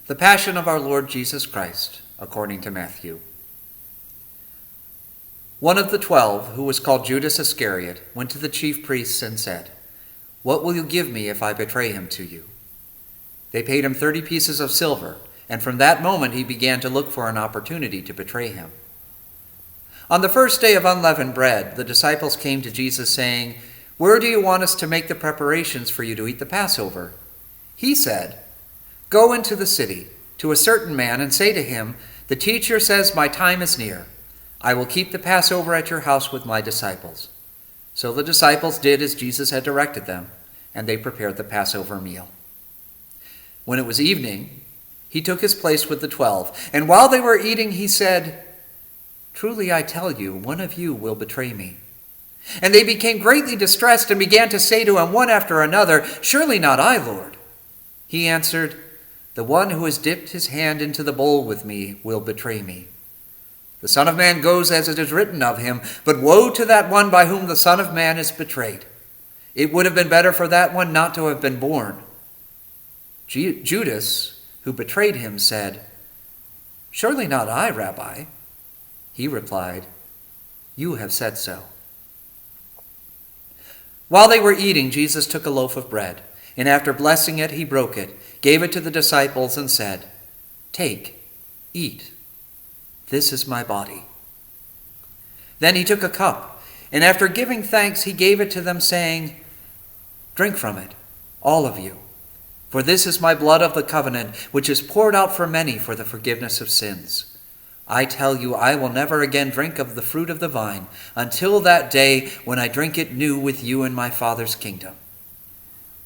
The Passion of our Lord Jesus Christ, according to Matthew. One of the 12, who was called Judas Iscariot, went to the chief priests and said, "What will you give me if I betray him to you?" They paid him 30 pieces of silver, and from that moment he began to look for an opportunity to betray him. On the first day of unleavened bread, the disciples came to Jesus saying, "Where do you want us to make the preparations for you to eat the Passover?" He said, "Go into the city to a certain man and say to him, 'The teacher says my time is near. I will keep the Passover at your house with my disciples.'" So the disciples did as Jesus had directed them, and they prepared the Passover meal. When it was evening, he took his place with the 12, and while they were eating, he said, "Truly I tell you, one of you will betray me." And they became greatly distressed and began to say to him one after another, "Surely not I, Lord." He answered, "The one who has dipped his hand into the bowl with me will betray me. The Son of Man goes as it is written of him, but woe to that one by whom the Son of Man is betrayed. It would have been better for that one not to have been born." Judas, who betrayed him, said, "Surely not I, Rabbi." He replied, "You have said so." While they were eating, Jesus took a loaf of bread, and after blessing it, he broke it, gave it to the disciples, and said, "Take, eat. This is my body." Then he took a cup, and after giving thanks, he gave it to them, saying, "Drink from it, all of you, for this is my blood of the covenant, which is poured out for many for the forgiveness of sins. I tell you, I will never again drink of the fruit of the vine until that day when I drink it new with you in my Father's kingdom."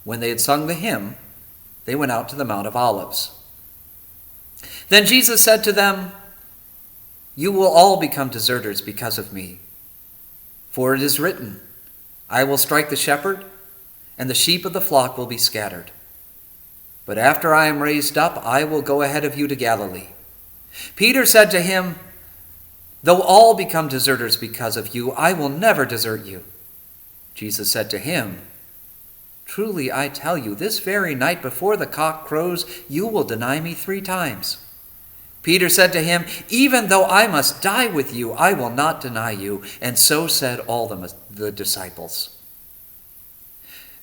When they had sung the hymn, they went out to the Mount of Olives. Then Jesus said to them, "You will all become deserters because of me. For it is written, 'I will strike the shepherd, and the sheep of the flock will be scattered.' But after I am raised up, I will go ahead of you to Galilee." Peter said to him, "Though all become deserters because of you, I will never desert you." Jesus said to him, "Truly I tell you, this very night before the cock crows, you will deny me 3 times. Peter said to him, "Even though I must die with you, I will not deny you." And so said all the disciples.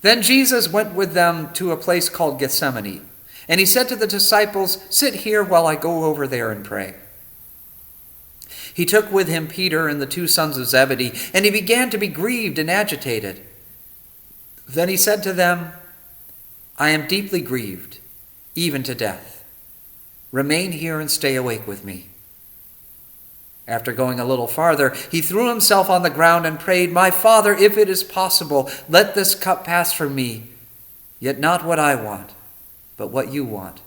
Then Jesus went with them to a place called Gethsemane, and he said to the disciples, "Sit here while I go over there and pray." He took with him Peter and the 2 sons of Zebedee, and he began to be grieved and agitated. Then he said to them, "I am deeply grieved, even to death. Remain here and stay awake with me." After going a little farther, he threw himself on the ground and prayed, "My Father, if it is possible, let this cup pass from me. Yet not what I want, but what you want."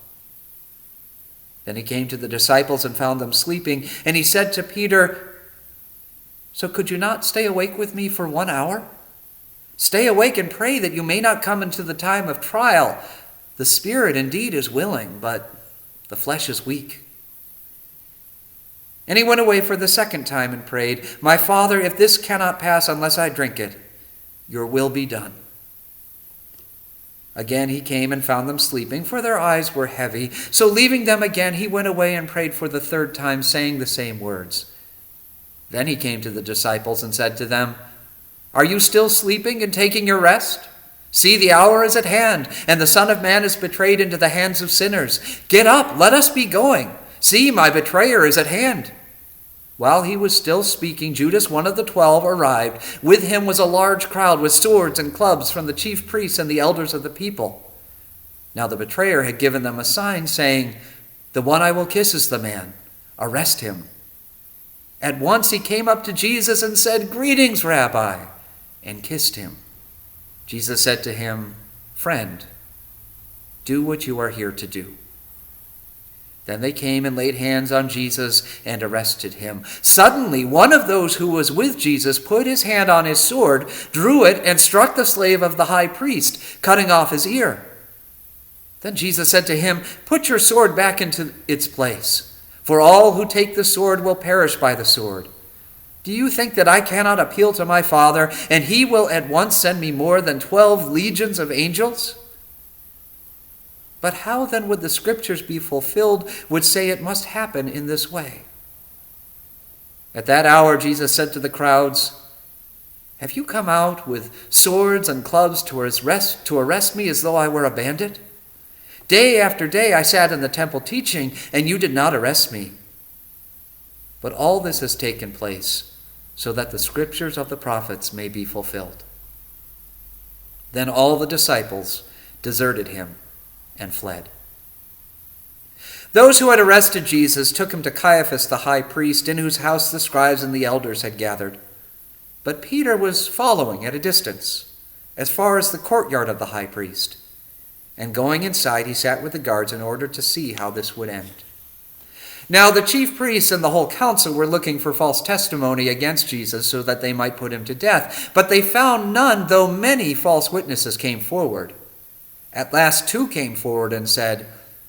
Then he came to the disciples and found them sleeping, and he said to Peter, "So could you not stay awake with me for 1 hour? Stay awake and pray that you may not come into the time of trial. The spirit indeed is willing, but the flesh is weak." And he went away for the 2nd time and prayed, "My Father, if this cannot pass unless I drink it, your will be done." Again he came and found them sleeping, for their eyes were heavy. So leaving them again, he went away and prayed for the 3rd time, saying the same words. Then he came to the disciples and said to them, "Are you still sleeping and taking your rest? See, the hour is at hand, and the Son of Man is betrayed into the hands of sinners. Get up, let us be going. See, my betrayer is at hand." While he was still speaking, Judas, one of the 12, arrived. With him was a large crowd with swords and clubs from the chief priests and the elders of the people. Now the betrayer had given them a sign, saying, "The one I will kiss is the man. Arrest him." At once he came up to Jesus and said, "Greetings, Rabbi," and kissed him. Jesus said to him, "Friend, do what you are here to do." Then they came and laid hands on Jesus and arrested him. Suddenly, one of those who was with Jesus put his hand on his sword, drew it, and struck the slave of the high priest, cutting off his ear. Then Jesus said to him, "Put your sword back into its place, for all who take the sword will perish by the sword. Do you think that I cannot appeal to my Father, and he will at once send me more than 12 legions of angels?" But how then would the scriptures be fulfilled which say it must happen in this way? At that hour Jesus said to the crowds, "Have you come out with swords and clubs to arrest me as though I were a bandit? Day after day I sat in the temple teaching, and you did not arrest me. But all this has taken place so that the scriptures of the prophets may be fulfilled." Then all the disciples deserted him and fled. Those who had arrested Jesus took him to Caiaphas the high priest, in whose house the scribes and the elders had gathered. But Peter was following at a distance, as far as the courtyard of the high priest. And going inside, he sat with the guards in order to see how this would end. Now the chief priests and the whole council were looking for false testimony against Jesus so that they might put him to death. But they found none, though many false witnesses came forward. At last 2 came forward and said,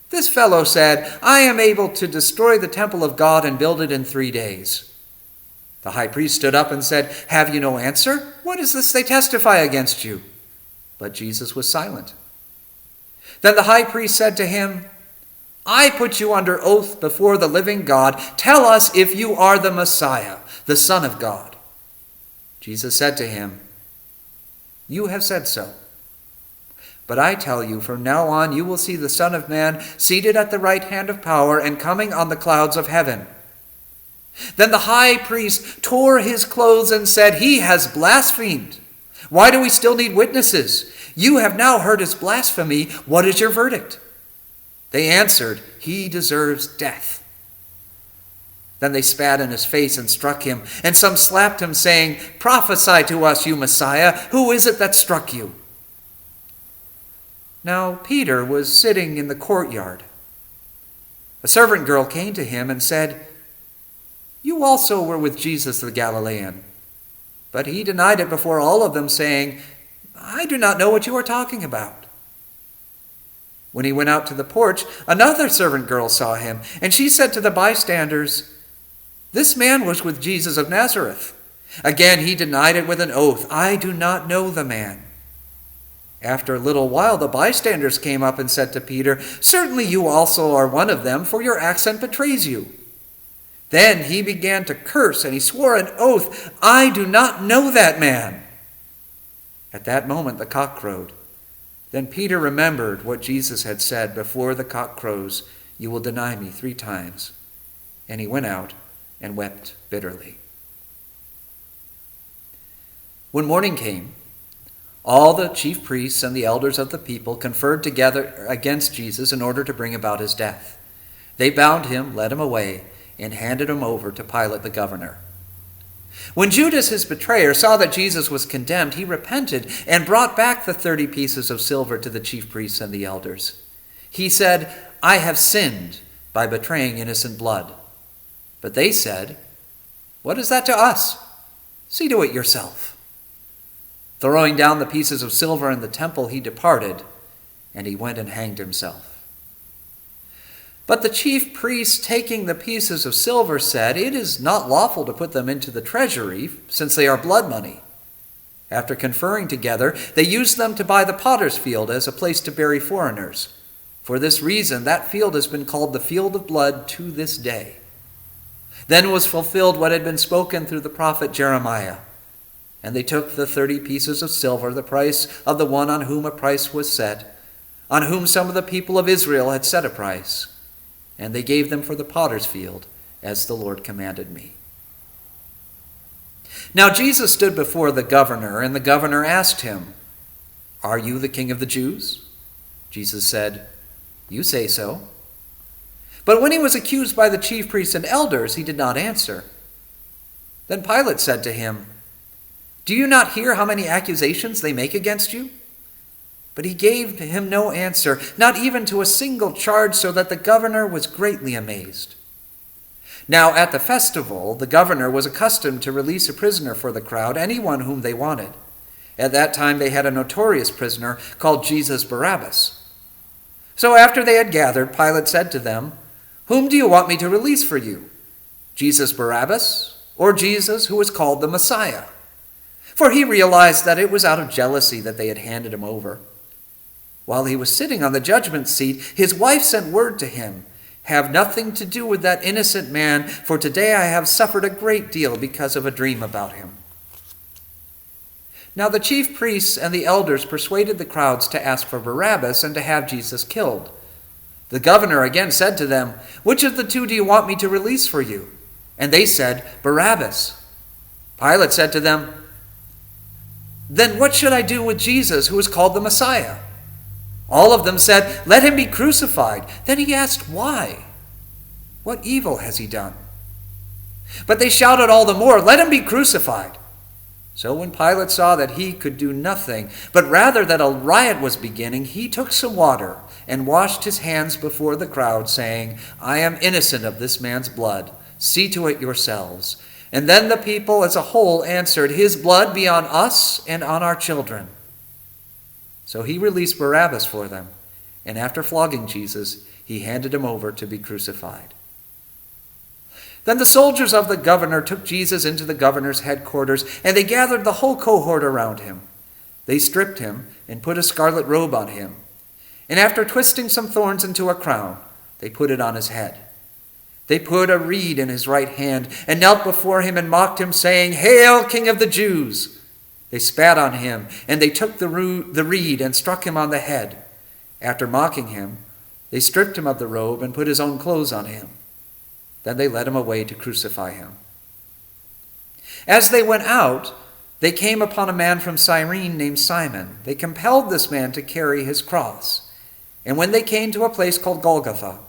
"This fellow said, 'I am able to destroy the temple of God and build it in 3 days.'" The high priest stood up and said, "Have you no answer? What is this they testify against you?" But Jesus was silent. Then the high priest said to him, "I put you under oath before the living God. Tell us if you are the Messiah, the Son of God." Jesus said to him, "You have said so. But I tell you, from now on you will see the Son of Man seated at the right hand of power and coming on the clouds of heaven." Then the high priest tore his clothes and said, "He has blasphemed. Why do we still need witnesses? You have now heard his blasphemy. What is your verdict?" They answered, "He deserves death." Then they spat in his face and struck him, and some slapped him, saying, "Prophesy to us, you Messiah. Who is it that struck you?" Now Peter was sitting in the courtyard. A servant girl came to him and said, "You also were with Jesus the Galilean." But he denied it before all of them, saying, "I do not know what you are talking about." When he went out to the porch, another servant girl saw him, and she said to the bystanders, "This man was with Jesus of Nazareth." Again he denied it with an oath, "I do not know the man." After a little while, the bystanders came up and said to Peter, "Certainly you also are one of them, for your accent betrays you." Then he began to curse, and he swore an oath, "I do not know that man." At that moment the cock crowed. Then Peter remembered what Jesus had said, "Before the cock crows, you will deny me 3 times." And he went out and wept bitterly. When morning came, all the chief priests and the elders of the people conferred together against Jesus in order to bring about his death. They bound him, led him away, and handed him over to Pilate the governor. When Judas, his betrayer, saw that Jesus was condemned, he repented and brought back the 30 pieces of silver to the chief priests and the elders. He said, "I have sinned by betraying innocent blood." But they said, "What is that to us? See to it yourself." Throwing down the pieces of silver in the temple, he departed, and he went and hanged himself. But the chief priests, taking the pieces of silver, said, "It is not lawful to put them into the treasury, since they are blood money." After conferring together, they used them to buy the potter's field as a place to bury foreigners. For this reason, that field has been called the Field of Blood to this day. Then was fulfilled what had been spoken through the prophet Jeremiah. And they took the 30 pieces of silver, the price of the one on whom a price was set, on whom some of the people of Israel had set a price, and they gave them for the potter's field, as the Lord commanded me. Now Jesus stood before the governor, and the governor asked him, "Are you the king of the Jews?" Jesus said, "You say so." But when he was accused by the chief priests and elders, he did not answer. Then Pilate said to him, "Do you not hear how many accusations they make against you?" But he gave him no answer, not even to a single charge, so that the governor was greatly amazed. Now at the festival, the governor was accustomed to release a prisoner for the crowd, anyone whom they wanted. At that time they had a notorious prisoner called Jesus Barabbas. So after they had gathered, Pilate said to them, "Whom do you want me to release for you? Jesus Barabbas, or Jesus who is called the Messiah?" For he realized that it was out of jealousy that they had handed him over. While he was sitting on the judgment seat, his wife sent word to him, "Have nothing to do with that innocent man, for today I have suffered a great deal because of a dream about him." Now the chief priests and the elders persuaded the crowds to ask for Barabbas and to have Jesus killed. The governor again said to them, "Which of the two do you want me to release for you?" And they said, "Barabbas." Pilate said to them, "Then what should I do with Jesus, who is called the Messiah?" All of them said, "Let him be crucified." Then he asked, "Why? What evil has he done?" But they shouted all the more, "Let him be crucified." So when Pilate saw that he could do nothing, but rather that a riot was beginning, he took some water and washed his hands before the crowd, saying, "I am innocent of this man's blood. See to it yourselves." And then the people as a whole answered, "His blood be on us and on our children." So he released Barabbas for them, and after flogging Jesus, he handed him over to be crucified. Then the soldiers of the governor took Jesus into the governor's headquarters, and they gathered the whole cohort around him. They stripped him and put a scarlet robe on him. And after twisting some thorns into a crown, they put it on his head. They put a reed in his right hand and knelt before him and mocked him, saying, "Hail, King of the Jews!" They spat on him, and they took the reed and struck him on the head. After mocking him, they stripped him of the robe and put his own clothes on him. Then they led him away to crucify him. As they went out, they came upon a man from Cyrene named Simon. They compelled this man to carry his cross. And when they came to a place called Golgotha,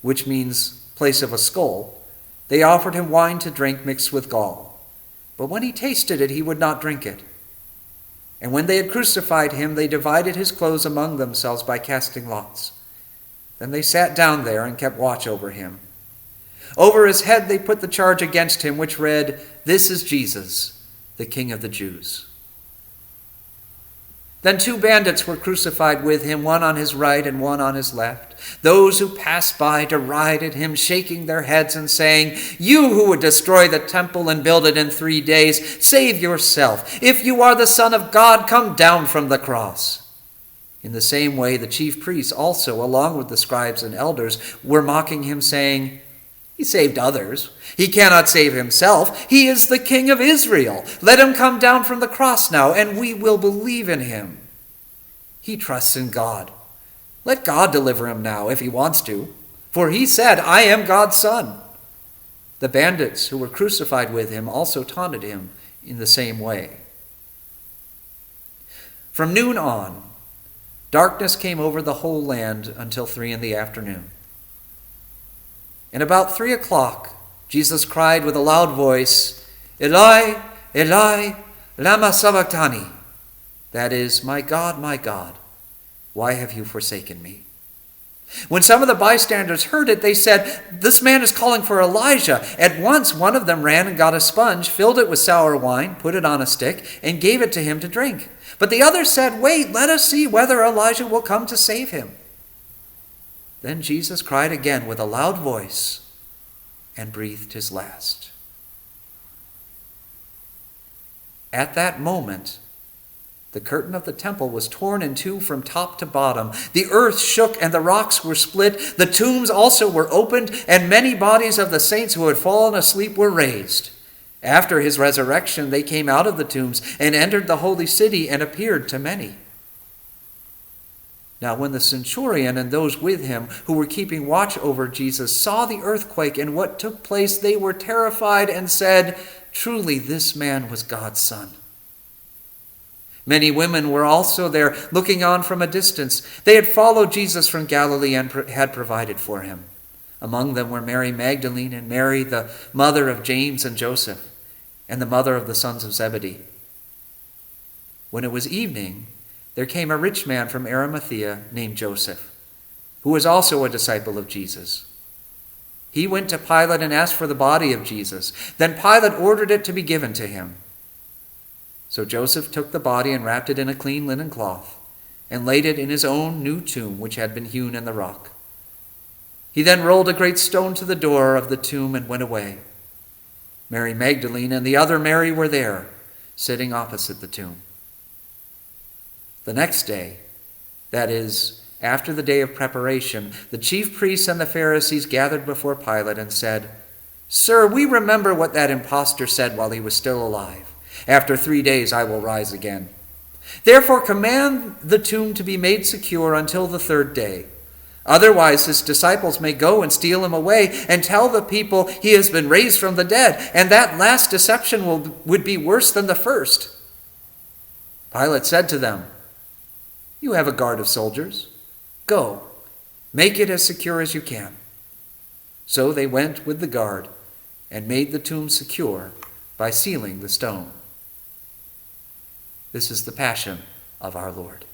which means place of a skull, they offered him wine to drink mixed with gall. But when he tasted it, he would not drink it. And when they had crucified him, they divided his clothes among themselves by casting lots. Then they sat down there and kept watch over him. Over his head they put the charge against him, which read, "This is Jesus, the King of the Jews." Then 2 bandits were crucified with him, one on his right and one on his left. Those who passed by derided him, shaking their heads and saying, "You who would destroy the temple and build it in 3 days, save yourself. If you are the Son of God, come down from the cross." In the same way, the chief priests also, along with the scribes and elders, were mocking him, saying, "He saved others. He cannot save himself. He is the King of Israel. Let him come down from the cross now, and we will believe in him. He trusts in God. Let God deliver him now if he wants to. For he said, 'I am God's son.'" The bandits who were crucified with him also taunted him in the same way. From noon on, darkness came over the whole land until 3 p.m. And about 3 o'clock, Jesus cried with a loud voice, "Eloi, Eloi, lama sabachthani?" That is, my God, why have you forsaken me?" When some of the bystanders heard it, they said, "This man is calling for Elijah." At once one of them ran and got a sponge, filled it with sour wine, put it on a stick, and gave it to him to drink. But the others said, "Wait, let us see whether Elijah will come to save him." Then Jesus cried again with a loud voice and breathed his last. At that moment, the curtain of the temple was torn in two from top to bottom. The earth shook and the rocks were split. The tombs also were opened, and many bodies of the saints who had fallen asleep were raised. After his resurrection, they came out of the tombs and entered the holy city and appeared to many. Now when the centurion and those with him who were keeping watch over Jesus saw the earthquake and what took place, they were terrified and said, "Truly this man was God's son." Many women were also there, looking on from a distance. They had followed Jesus from Galilee and had provided for him. Among them were Mary Magdalene and Mary, the mother of James and Joseph, and the mother of the sons of Zebedee. When it was evening, there came a rich man from Arimathea named Joseph, who was also a disciple of Jesus. He went to Pilate and asked for the body of Jesus. Then Pilate ordered it to be given to him. So Joseph took the body and wrapped it in a clean linen cloth and laid it in his own new tomb, which had been hewn in the rock. He then rolled a great stone to the door of the tomb and went away. Mary Magdalene and the other Mary were there, sitting opposite the tomb. The next day, That is, after the day of preparation, the chief priests and the Pharisees gathered before Pilate and said, "Sir, we remember what that impostor said while he was still alive. After 3 days I will rise again. Therefore command the tomb to be made secure until the 3rd day. Otherwise his disciples may go and steal him away and tell the people he has been raised from the dead, and that last deception would be worse than the first." Pilate said to them, "You have a guard of soldiers. Go, make it as secure as you can." So they went with the guard and made the tomb secure by sealing the stone. This is the passion of our Lord.